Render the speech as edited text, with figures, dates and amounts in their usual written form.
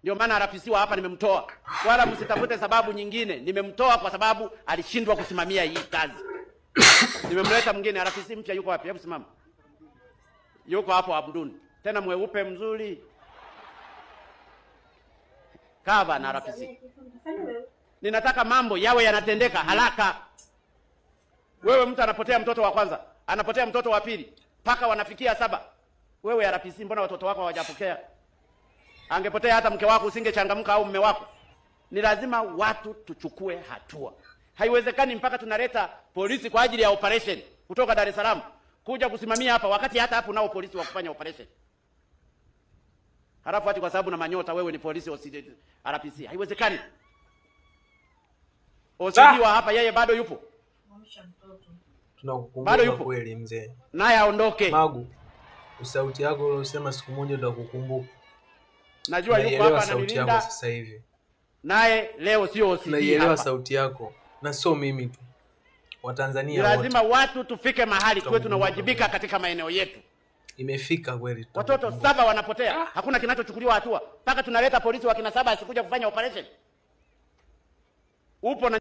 Ndio maana RPC hapa nimemtoa. Wala msitafute sababu nyingine. Nimemtoa kwa sababu alishindwa kusimamia hii kazi. Nimemleta mwingine. RPC mpya yuko wapi? Hebu simama. Yuko hapo Abduni. Tena mweupe mzuri. Kava na RPC. Ninataka mambo yawe yanatendeka haraka. Wewe mtu anapotea mtoto wa kwanza, anapotea mtoto wa pili, paka wanafikia 7. Wewe RPC mbona watoto wako hawajapokea? Angepotea hata mke wako usingechangamka au mume wako. Ni lazima watu tuchukue hatua. Haiwezekani mpaka tunaleta polisi kwa ajili ya operation kutoka Dar es Salaam kuja kusimamia hapa wakati hata hapo nao polisi wa kufanya operation. Halafu ati kwa sababu na manyota wewe ni polisi wa RPC. Haiwezekani. OCD wa hapa yeye bado yupo. Tunakukumbuka kweli mzee. Naye aondoke. Magu. Sauti yako ulosema siku moja tutakukumbuka. Najua yuko hapa na nilinda sasa hivi. Naye leo sio OCD hapa. Naielewa sauti yako. Na sio mimi tu. Watanzania wote. Lazima watu tufike mahali tuwe tunawajibika katika maeneo yetu. Imefika kweli. Watoto 7 wanapotea. Hakuna kinachochukuliwa hatua. Mpaka tunaleta polisi wa kina 7 asikuja kufanya operation. Upo na